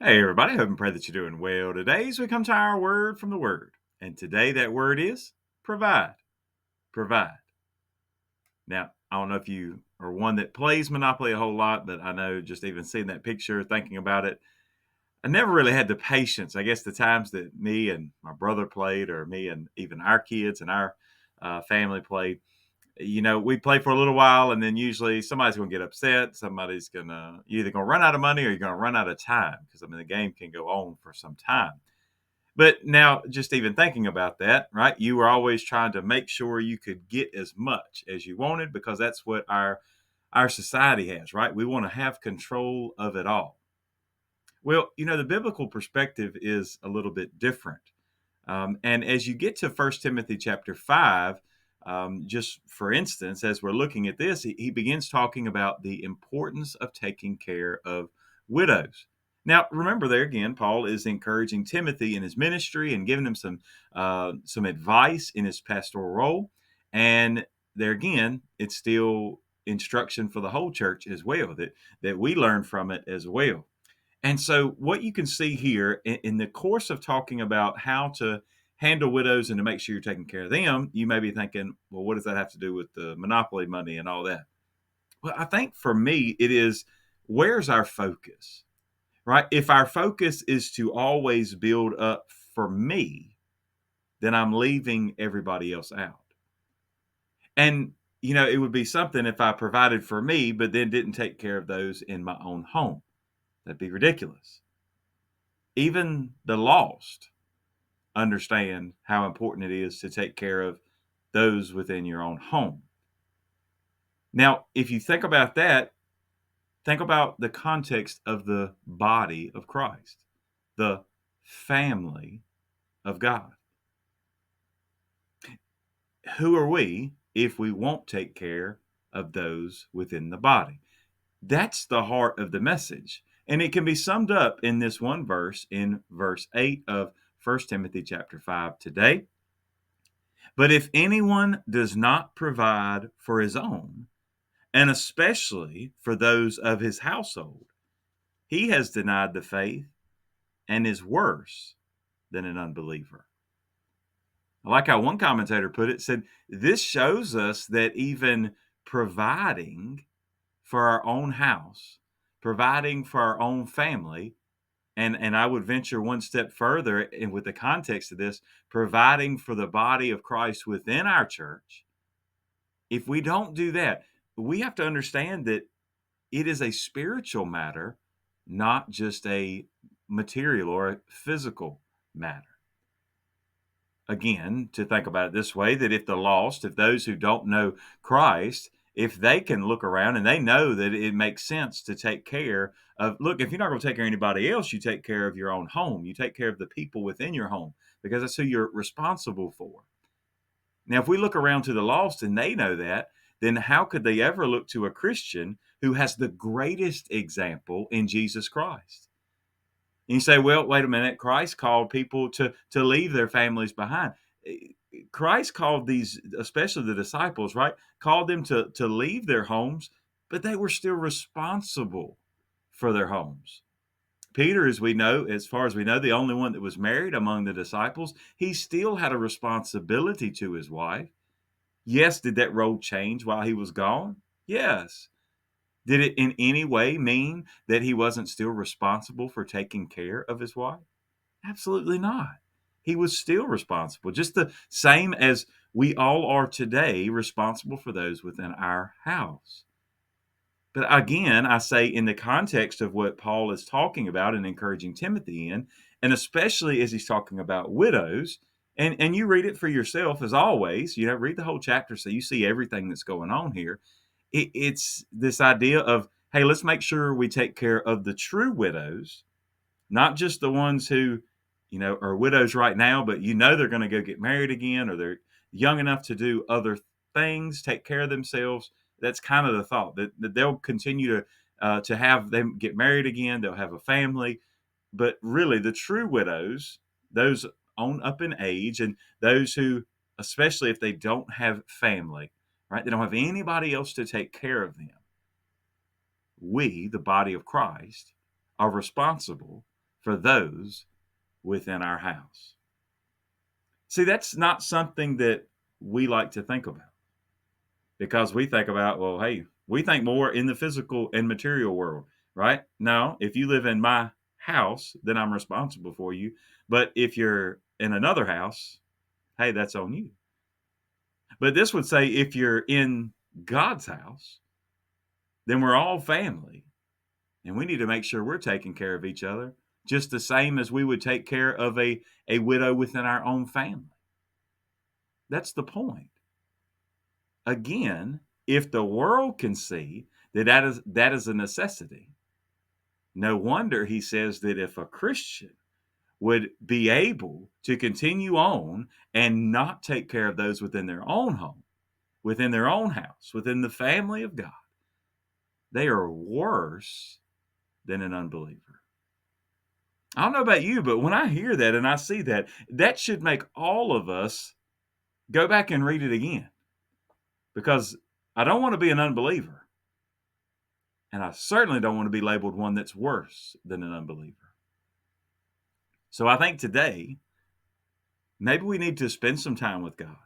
Hey, everybody. Hope and pray that you're doing well today as we come to our word from the Word. And today, that word is provide. Provide. Now, I don't know if you are one that plays Monopoly a whole lot, but I know just even seeing that picture, thinking about it, I never really had the patience. I guess the times that me and my brother played, or me and even our kids and our family played, we play for a little while, and then usually somebody's going to get upset. Somebody's going to, you're either going to run out of money or you're going to run out of time because, I mean, the game can go on for some time. But now, just even thinking about that, right? You were always trying to make sure you could get as much as you wanted because that's what our society has, right? We want to have control of it all. Well, the biblical perspective is a little bit different. And as you get to First Timothy chapter 5, just for instance, as we're looking at this, he begins talking about the importance of taking care of widows. Now, remember there again, Paul is encouraging Timothy in his ministry and giving him some advice in his pastoral role. And there again, it's still instruction for the whole church as well that we learn from it as well. And so, what you can see here in the course of talking about how to handle widows and to make sure you're taking care of them, you may be thinking, well, what does that have to do with the monopoly money and all that? Well, I think for me, it is where's our focus, right? If our focus is to always build up for me, then I'm leaving everybody else out. And, it would be something if I provided for me, but then didn't take care of those in my own home. That'd be ridiculous. Even the lost understand how important it is to take care of those within your own home. Now, if you think about that, think about the context of the body of Christ, the family of God. Who are we if we won't take care of those within the body? That's the heart of the message. And it can be summed up in this one verse in verse 8 of First Timothy chapter 5 today. But if anyone does not provide for his own, and especially for those of his household, he has denied the faith and is worse than an unbeliever. I like how one commentator put it, said, this shows us that even providing for our own house, providing for our own family, and I would venture one step further in with the context of this, providing for the body of Christ within our church. If we don't do that, we have to understand that it is a spiritual matter, not just a material or a physical matter. Again, to think about it this way, that if the lost, if those who don't know Christ, if they can look around and they know that it makes sense to take care of, look, if you're not going to take care of anybody else, you take care of your own home. You take care of the people within your home because that's who you're responsible for. Now, if we look around to the lost and they know that, then how could they ever look to a Christian who has the greatest example in Jesus Christ? And you say, well, wait a minute, Christ called people to leave their families behind. Christ called these, especially the disciples, right? Called them to leave their homes, but they were still responsible for their homes. Peter, as we know, as far as we know, the only one that was married among the disciples, he still had a responsibility to his wife. Yes, did that role change while he was gone? Yes. Did it in any way mean that he wasn't still responsible for taking care of his wife? Absolutely not. He was still responsible, just the same as we all are today, responsible for those within our house. But again, I say in the context of what Paul is talking about and encouraging Timothy in, and especially as he's talking about widows, and you read it for yourself as always, read the whole chapter so you see everything that's going on here. It's this idea of, hey, let's make sure we take care of the true widows, not just the ones who, are widows right now, but they're going to go get married again or they're young enough to do other things, take care of themselves. That's kind of the thought that they'll continue to have them get married again. They'll have a family, but really the true widows, those on up in age, and those who, especially if they don't have family, right? They don't have anybody else to take care of them. We, the body of Christ, are responsible for those within our house. See, that's not something that we like to think about because we think about, well, hey, we think more in the physical and material world, right? Now, if you live in my house, then I'm responsible for you. But if you're in another house, hey, that's on you. But this would say if you're in God's house, then we're all family. And we need to make sure we're taking care of each other just the same as we would take care of a widow within our own family. That's the point. Again, if the world can see that is a necessity, no wonder he says that if a Christian would be able to continue on and not take care of those within their own home, within their own house, within the family of God, they are worse than an unbeliever. I don't know about you, but when I hear that and I see that, that should make all of us go back and read it again because I don't want to be an unbeliever. And I certainly don't want to be labeled one that's worse than an unbeliever. So I think today, maybe we need to spend some time with God.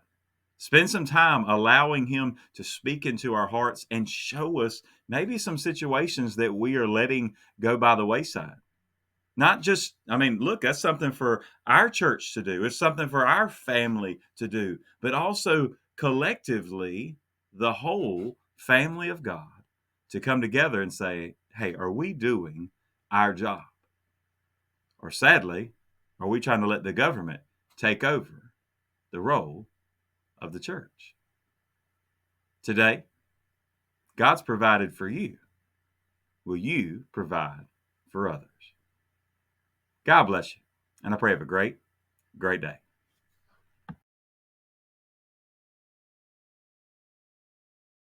Spend some time allowing Him to speak into our hearts and show us maybe some situations that we are letting go by the wayside. Not just, I mean, look, that's something for our church to do. It's something for our family to do, but also collectively, the whole family of God to come together and say, hey, are we doing our job? Or sadly, are we trying to let the government take over the role of the church? Today, God's provided for you. Will you provide for others? God bless you. And I pray you have a great, great day.